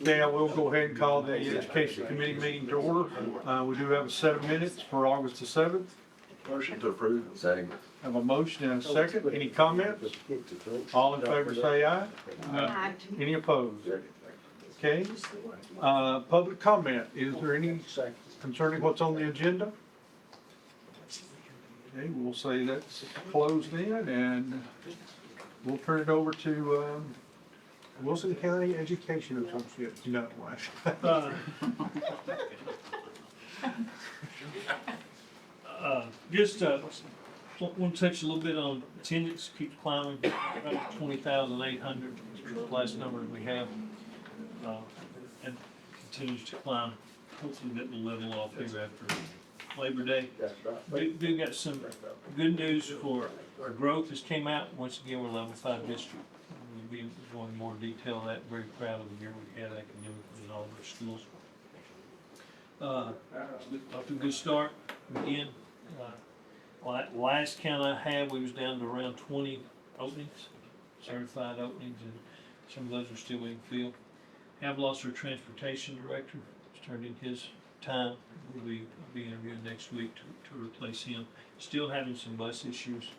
Okay, I will go ahead and call the Education Committee meeting to order. We do have a set of minutes for August the 7th. Motion to approve. Second. Have a motion and a second. Any comments? All in favor say aye. Aye. Any opposed? Okay. Public comment. Is there any concerning what's on the agenda? Okay, we'll say that's closed then, and we'll turn it over to Wilson County Education Associates. No, Just want to touch a little bit on attendance, keeps climbing, about 20,800, the last number we have, and continues to climb. Hopefully that will level off here after Labor Day. We've got some good news for our growth has came out. Once again, we're level 5 district. We'll be going in more detail on that. Very proud of the year we had academically in all of our schools. Off to a good start again. Last count I had, we was down to around 20 openings, certified openings, and some of those are still being filled. Have lost our transportation director. He's turned in his time. We'll be interviewing next week to replace him. Still having some bus issues.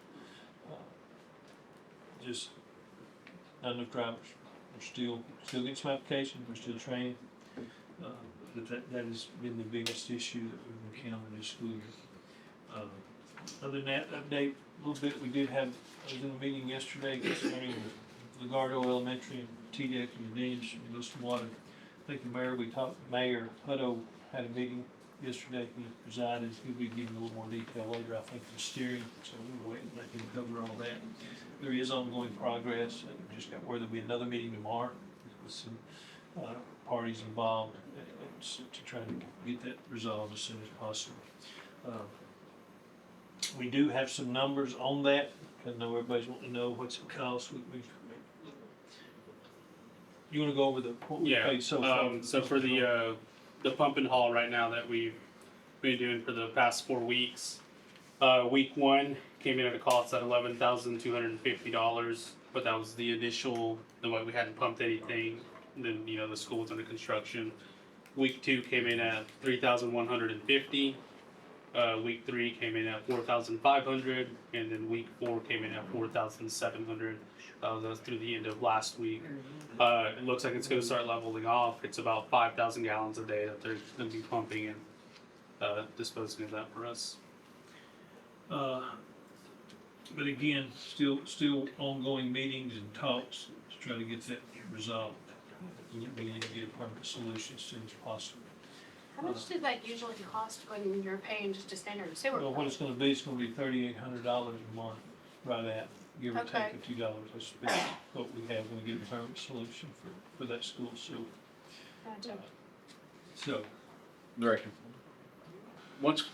Just not enough drivers. We're still getting some applications. We're still training. But that has been the biggest issue that we've encountered this school year. Other than that, update a little bit. I was in a meeting yesterday concerning Legardo Elementary and TDEC and Daniels and Wilson Water. I think Mayor Hutto had a meeting yesterday. He presided. He'll be giving a little more detail later, I think, the steering. So we'll wait and let him cover all that. There is ongoing progress. Just got word there'll be another meeting tomorrow with some parties involved to try to get that resolved as soon as possible. We do have some numbers on that. I know everybody's wanting to know what's it cost. You want to go over what we paid so far? So for the pump and haul right now that we've been doing for the past 4 weeks, week 1 came in at a cost at $11,250, but that was the initial. The way we hadn't pumped anything. Then the school was under construction. Week 2 came in at $3,150. Week 3 came in at $4,500, and then week 4 came in at $4,700. That was through the end of last week. It looks like it's going to start leveling off. It's about 5,000 gallons a day that they're going to be pumping and disposing of that for us. But again, still ongoing meetings and talks to try to get that resolved. We need to get a permanent solution as soon as possible. How much does that usually cost when you're paying just a standard sewer? Well, what it's going to be $3,800 a month, right at, give or Okay. take a few dollars. That's what we have when we get a permanent solution for that school sewer. Gotcha. So, Director, once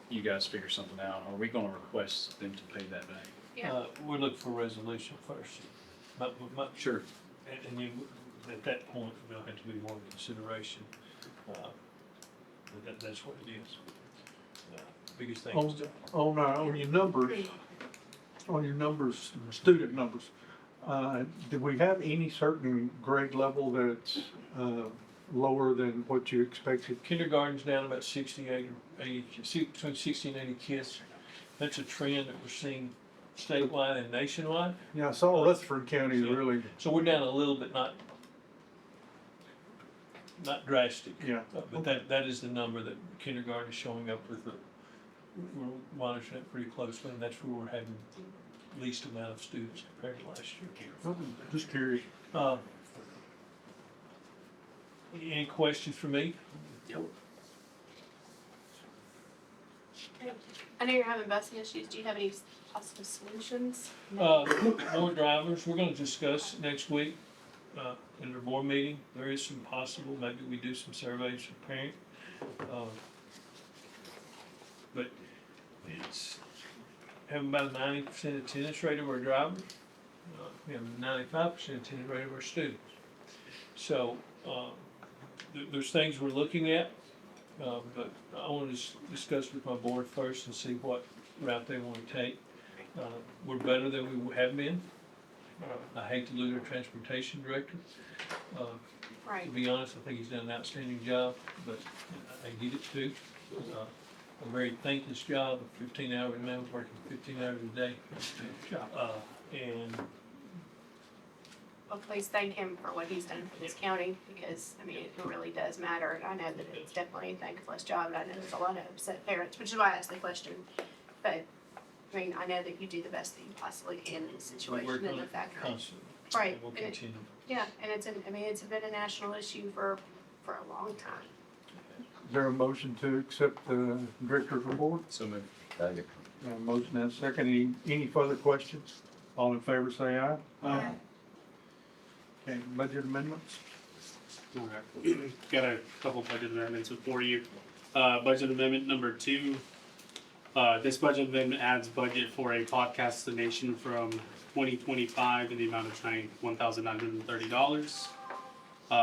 you guys figure something out, are we gonna request them to pay that back? Yeah. we're looking for a resolution first. Sure. And then at that point, there'll have to be more consideration. But that's what it is. Biggest thing is to On your numbers, student numbers, did we have any certain grade level that's lower than what you expected? kindergarten's down about 68 or 80, between 60 and 80 kids. That's a trend that we're seeing statewide and nationwide. Yeah, I saw Rutherford County is really, So we're down a little bit, not drastic. yeah. But that is the number that kindergarten is showing up with. We're monitoring it pretty closely, and that's where we're having least amount of students compared to last year. Just curious. Any questions for me? I know you're having busing issues. Do you have any possible solutions? More drivers, we're gonna discuss next week, in our board meeting. There is some possible, maybe we do some surveys for parent. But it's having about a 90% attendance rate of our drivers. We have a 95% attendance rate of our students. So, there's things we're looking at, but I want to discuss with my board first and see what route they want to take. We're better than we have been. I hate to lose our transportation director. To Right. be honest, I think he's done an outstanding job, but I get it too. A very thankless job, a 15-hour man working 15 hours a day. And Well, please thank him for what he's done for this county, because, I mean, it really does matter, and I know that it's definitely a thankless job, and I know there's a lot of upset parents, which is why I asked the question. But, I mean, I know that you do the best that you possibly can in this we situation, work and on the it fact that, constantly. right, And we'll and it- continue. yeah, and it's been a national issue for a long time. Is there a motion to accept the director's report? So moved. Second. A motion and a second. Any further questions? All in favor say aye. Aye. Okay, budget amendments? Okay. Got a couple budget amendments for you. Budget amendment number 2. This budget amendment adds budget for a podcast donation from 2025 in the amount of $1,930.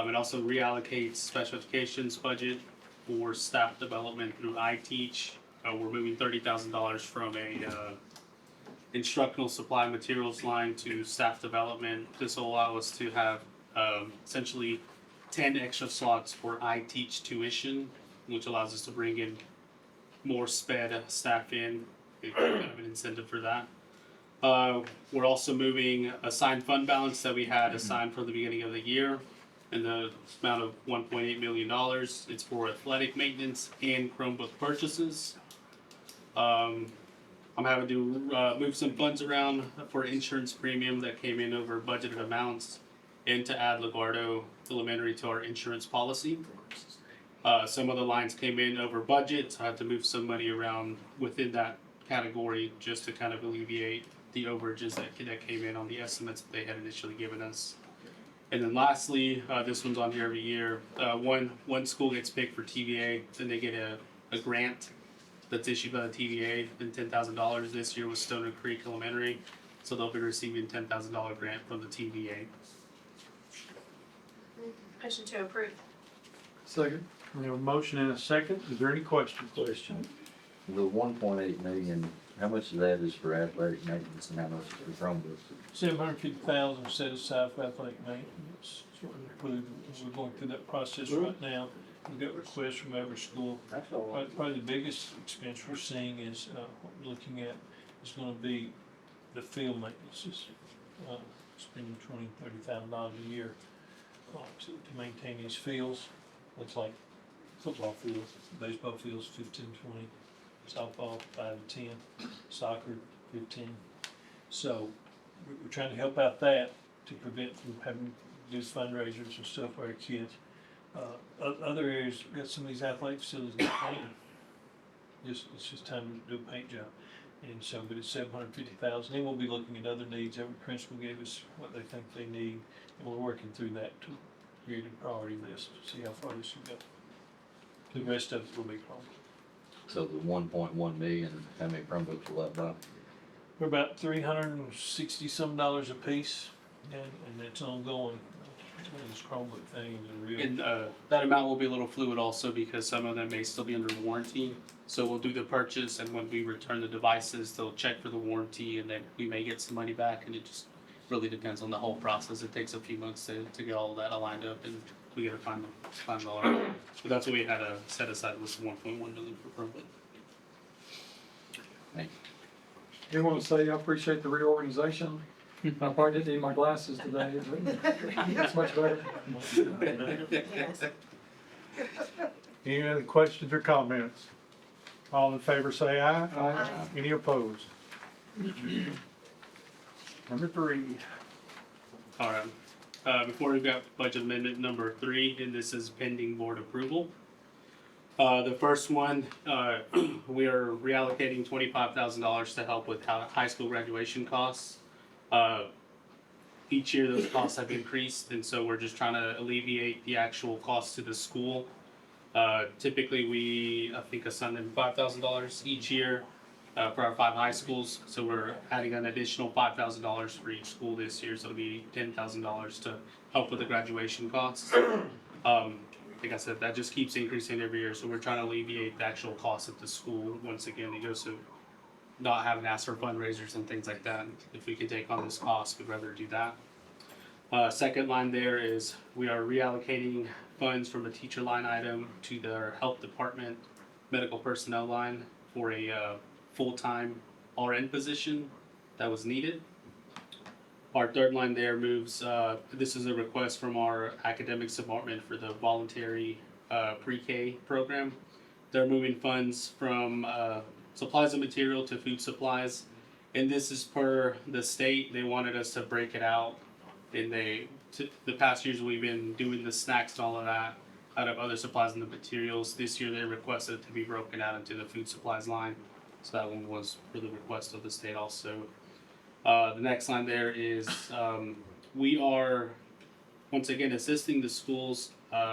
It also reallocates special education's budget for staff development through iTeach. We're moving $30,000 from a instructional supply materials line to staff development. This will allow us to have essentially 10 extra slots for iTeach tuition, which allows us to bring in more sped staff in. It's kind of an incentive for that. We're also moving assigned fund balance that we had assigned from the beginning of the year in the amount of $1.8 million. It's for athletic maintenance and Chromebook purchases. I'm having to move some funds around for insurance premium that came in over budgeted amounts and to add Legardo Elementary to our insurance policy. Some of the lines came in over budget, so I had to move some money around within that category just to kind of alleviate the overages that came in on the estimates that they had initially given us. And then lastly, this one's on here every year. One school gets picked for TVA, then they get a grant that's issued by the TVA, and $10,000 this year was Stoner Creek Elementary, so they'll be receiving $10,000 grant from the TVA. Motion to approve. Second. We have a motion and a second. Is there any questions? Question. The 1.8 million, how much of that is for athletic maintenance and how much is for Chromebooks? 750,000 set aside for athletic maintenance. So we're going through that process right now. We've got requests from every school. That's all. Probably the biggest expense we're seeing is, what we're looking at is gonna be the field maintenance. Spending $20,000-$30,000 a year to maintain these fields. Looks like football fields, baseball fields, 15, 20, softball, 5 to 10, soccer, 15. So we're trying to help out that to prevent from having to do fundraisers and stuff for our kids. Other areas, got some of these athletic facilities that paint. It's just time to do a paint job. And so, but it's 750,000. Then we'll be looking at other needs. Every principal gave us what they think they need, and we're working through that to create a priority list to see how far this can go. The rest of it will be Chromebook. So the 1.1 million, how many Chromebooks will that buy? We're about $360 a piece, and it's ongoing. These Chromebook things are real. And that amount will be a little fluid also because some of them may still be under warranty. So we'll do the purchase, and when we return the devices, they'll check for the warranty, and then we may get some money back. And it just really depends on the whole process. It takes a few months to get all that aligned up, and we gotta find the dollar. But that's what we had to set aside, was 1.1 million for Chromebook. Thank I want to say I appreciate the reorganization. I probably didn't need my glasses today. It's much better. Any other questions or comments? All in favor say aye. Aye. Any opposed? Number 3. All right. Before we've got budget amendment number 3, and this is pending board approval. The first one, we are reallocating $25,000 to help with high school graduation costs. Each year those costs have increased, and so we're just trying to alleviate the actual cost to the school. Typically, I think, assign them $5,000 each year for our 5 high schools. So we're adding an additional $5,000 for each school this year, so it'll be $10,000 to help with the graduation costs. Like I said, that just keeps increasing every year, so we're trying to alleviate the actual cost of the school. Once again, it goes to not having to ask for fundraisers and things like that. If we could take on this cost, we'd rather do that. Second line there is we are reallocating funds from a teacher line item to their health department medical personnel line for a full-time RN position that was needed. Our third line there moves, this is a request from our academics department for the voluntary pre-K program. They're moving funds from supplies and material to food supplies. And this is per the state. They wanted us to break it out. And the past years we've been doing the snacks and all of that out of other supplies and the materials. This year they requested it to be broken out into the food supplies line. So that one was for the request of the state also. The next line there is we are once again assisting the schools.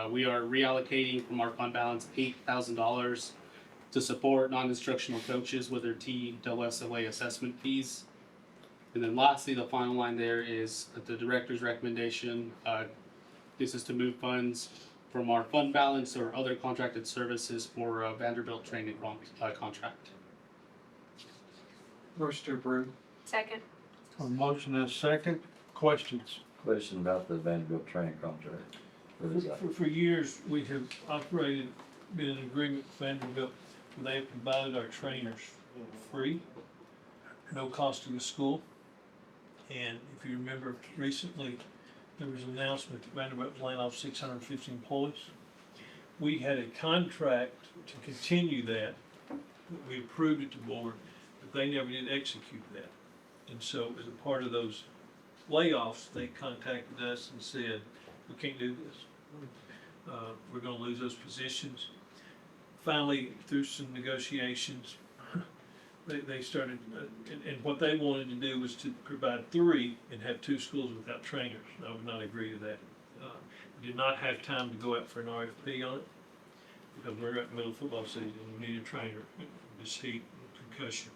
We are reallocating from our fund balance $8,000 to support non-instructional coaches with their TSSOA assessment fees. And then lastly, the final line there is at the director's recommendation. This is to move funds from our fund balance or other contracted services for Vanderbilt training contract. Motion to approve. Second. A motion and a second. Questions? Question about the Vanderbilt training contract. What is that? For years, we have operated, been in agreement with Vanderbilt, where they have provided our trainers free, no cost to the school. And if you remember recently, there was an announcement that Vanderbilt was laying off 650 employees. We had a contract to continue that. We approved it to board, but they never did execute that. And so as a part of those layoffs, they contacted us and said, we can't do this. We're gonna lose those positions. Finally, through some negotiations, they started, and what they wanted to do was to provide 3 and have 2 schools without trainers. I would not agree to that. We did not have time to go out for an RFP on it because we're at the middle of football season and we need a trainer, this heat and concussion.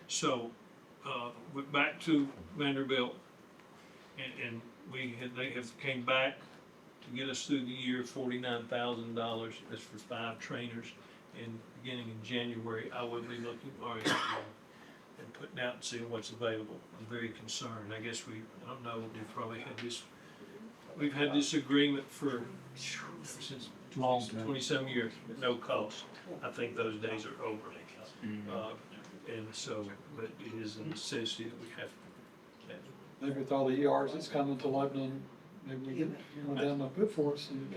So, went back to Vanderbilt and they have came back to get us through the year, $49,000. That's for 5 trainers. And beginning in January, I will be looking and putting out and seeing what's available. I'm very concerned. I guess I don't know, we've had this agreement for since 27 years at no cost. I think those days are over. And so, but it is a necessity that we have. Maybe with all the ERs that's coming to Lebanon, maybe we get one down the pit for us. And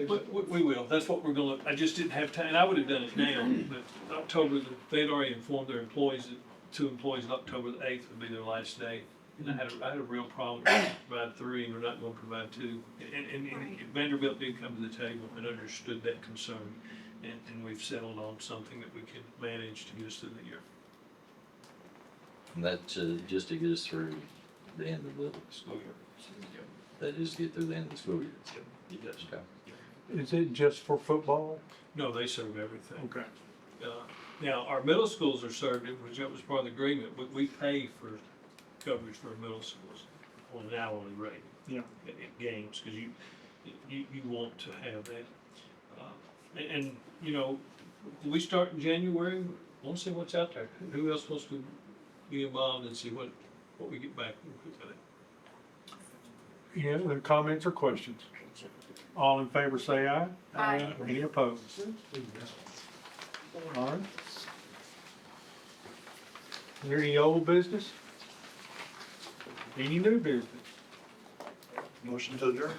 We will, that's what we're gonna, I just didn't have time, and I would have done it now, but October, they'd already informed their employees that 2 employees, October the 8th would be their last day. And I had a real problem, provide 3, and we're not gonna provide 2. And Vanderbilt did come to the table and understood that concern, and we've settled on something that we can manage to get us through the year. And that's just to get us through the end of the school year. That is to get through the end of the school year. It does. Okay. Is it just for football? No, they serve everything. Okay. Now, our middle schools are served, which that was part of the agreement, we pay for coverage for our middle schools on an hourly rate. Yeah. At games, cause you want to have that. And, you know, we start in January, wanna see what's out there. Who else wants to be involved and see what we get back. Any other comments or questions? All in favor say aye. Aye. Any opposed? All right. Is there any old business? Any new business? Motion to adjourn.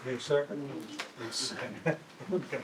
Any second? Okay.